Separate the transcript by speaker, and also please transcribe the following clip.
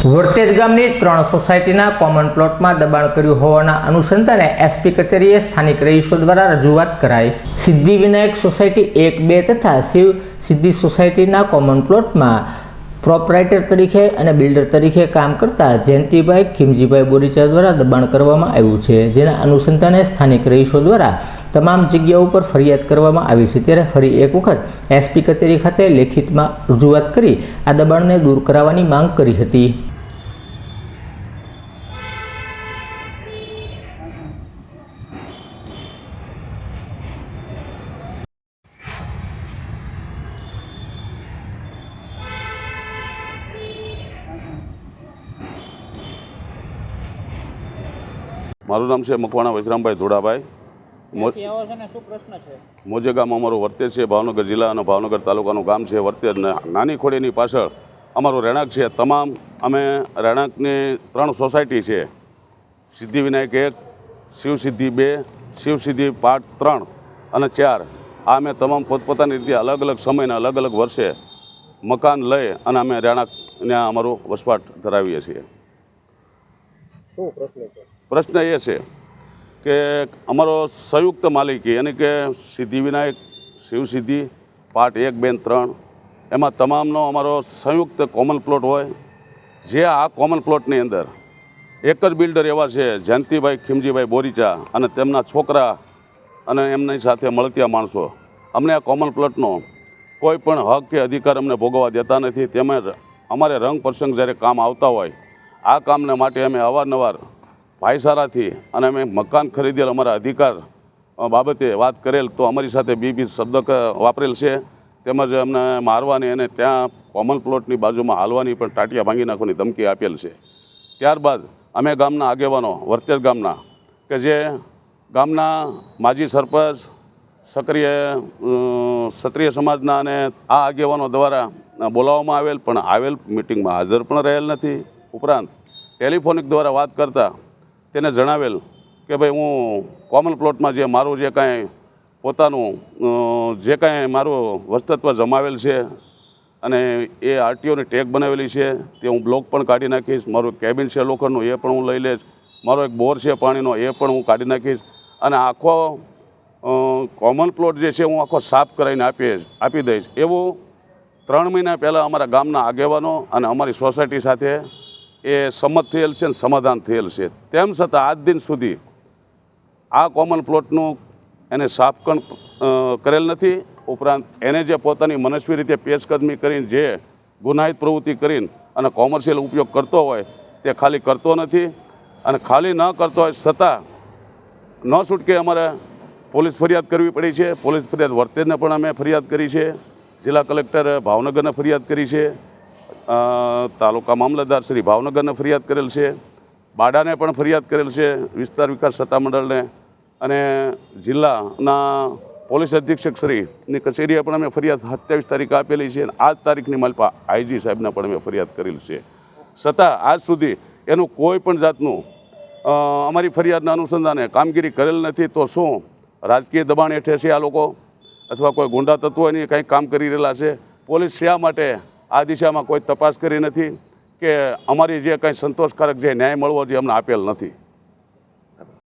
Speaker 1: વર્તેજ ગામની 3 સોસાયટીના કોમન પ્લોટમાં દબાણ કર્યું હોવાના અનુસંધાને એસપી કચેરીએ સ્થાનિક રહીશો દ્વારા રજૂઆત કરાઈ। સિદ્ધિવિનાયક સોસાયટી 1, 2 તથા શિવ સિદ્ધિ સોસાયટીના કોમન પ્લોટમાં પ્રોપરાઇટર તરીકે અને બિલ્ડર તરીકે કામ કરતા જયંતિભાઈ ખીમજીભાઈ બોરીચા દ્વારા દબાણ કરવામાં આવ્યું છે, જેના અનુસંધાને સ્થાનિક રહીશો દ્વારા તમામ જગ્યાઓ પર ફરિયાદ કરવામાં આવી છે। ત્યારે ફરી એક વખત એસપી કચેરી ખાતે લેખિતમાં રજૂઆત કરી આ દબાણને દૂર કરાવવાની માંગ કરી હતી।
Speaker 2: મારું નામ છે મકવાણા વજરામભાઈ ધોડાભાઈ। મોજે ગામ અમારું વર્તેજ છે, ભાવનગર જિલ્લા અને ભાવનગર તાલુકાનું ગામ છે વર્તેજ। નાની ખોડીની પાછળ અમારું રહેણાંક છે। તમામ અમે રહેણાંકની 3 સોસાયટી છે, સિદ્ધિવિનાયક 1, શિવ સિદ્ધિ 2, શિવ સિદ્ધિ પાર્ટ 3 અને 4। આ અમે તમામ પોતપોતાની રીતે અલગ અલગ સમયના અલગ અલગ વર્ષે મકાન લઈ અને અમે રહેણાંકને અમારું વસવાટ ધરાવીએ છીએ। પ્રશ્ન એ છે કે અમારો સંયુક્ત માલિકી યાની કે સિદ્ધિવિનાયક શિવ સિદ્ધિ પાર્ટ 1, 2, 3 એમાં તમામનો અમારો સંયુક્ત કોમન પ્લોટ હોય, જે આ કોમન પ્લોટની અંદર એક જ બિલ્ડર એવા છે જયંતિભાઈ ખીમજીભાઈ બોરીચા અને તેમના છોકરા અને એમની સાથે મળતિયા માણસો। અમને આ કોમન પ્લોટનો કોઈ પણ હક કે અધિકાર અમને ભોગવવા દેતા નથી। તેમજ અમારે રંગ પ્રસંગ જ્યારે કામ આવતા હોય આ કામને માટે અમે અવારનવાર ભાઈસારાથી અને અમે મકાન ખરીદેલ અમારા અધિકાર બાબતે વાત કરેલ તો અમારી સાથે બીજ શબ્દ વાપરેલ છે, તેમજ અમને મારવાની અને ત્યાં કોમન પ્લોટની બાજુમાં હાલવાની પણ ટાટિયા ભાંગી નાખવાની ધમકી આપેલ છે। ત્યારબાદ અમે ગામના આગેવાનો વર્તેજ ગામના કે જે ગામના માજી સરપંચ ક્ષત્રિય સમાજના અને આ આગેવાનો દ્વારા બોલાવવામાં આવેલ, પણ આવેલ મિટિંગમાં હાજર પણ રહેલ નથી। ઉપરાંત ટેલિફોનિક દ્વારા વાત કરતાં તેને જણાવેલ કે ભાઈ હું કોમન પ્લોટમાં જે મારું જે કાંઈ પોતાનું જે કાંઈ મારું વસ્તત્વ જમાવેલ છે અને એ આરટીઓની ટેગ બનાવેલી છે તે હું બ્લોક પણ કાઢી નાખીશ। મારું કેબિન છે લોખંડનું એ પણ હું લઈ લઈશ। મારો એક બોર છે પાણીનો એ પણ હું કાઢી નાખીશ અને આખો કોમન પ્લોટ જે છે હું આખો સાફ કરાવીને આપી દઈશ। એવું 3 મહિના પહેલાં અમારા ગામના આગેવાનો અને અમારી સોસાયટી સાથે એ સંમત થયેલ છે અને સમાધાન થયેલ છે। તેમ છતાં આજ દિન સુધી આ કોમન પ્લોટનું એને સાફ પણ કરેલ નથી। ઉપરાંત એને જે પોતાની મનસ્વી રીતે પેશકદમી કરીને જે ગુનાહિત પ્રવૃત્તિ કરીને અને કોમર્શિયલ ઉપયોગ કરતો હોય તે ખાલી કરતો નથી અને ખાલી ન કરતો હોય છતાં ન છૂટકે અમારે પોલીસ ફરિયાદ કરવી પડી છે। પોલીસ ફરિયાદ વર્તેજને પણ અમે ફરિયાદ કરી છે, જિલ્લા કલેક્ટર ભાવનગરને ફરિયાદ કરી છે, તાલુકા મામલતદાર શ્રી ભાવનગરને ફરિયાદ કરેલ છે, બાડાને પણ ફરિયાદ કરેલ છે, વિસ્તાર વિકાસ સત્તામંડળને અને જિલ્લાના પોલીસ અધિક્ષક શ્રીની કચેરીએ પણ અમે ફરિયાદ 27 તારીખે આપેલી છે અને 8 તારીખની માલપા આઈજી સાહેબને પણ અમે ફરિયાદ કરેલ છે। છતાં આજ સુધી એનું કોઈ પણ જાતનું અમારી ફરિયાદના અનુસંધાને કામગીરી કરેલ નથી। તો શું રાજકીય દબાણ હેઠળ છે આ લોકો અથવા કોઈ ગુંડા તત્વોની કંઈક કામ કરી રહેલા છે? પોલીસ શા માટે આ દિશામાં કોઈ તપાસ કરી નથી કે અમારી જે કંઈ સંતોષકારક જે ન્યાય મળવો જોઈએ અમને આપેલ નથી?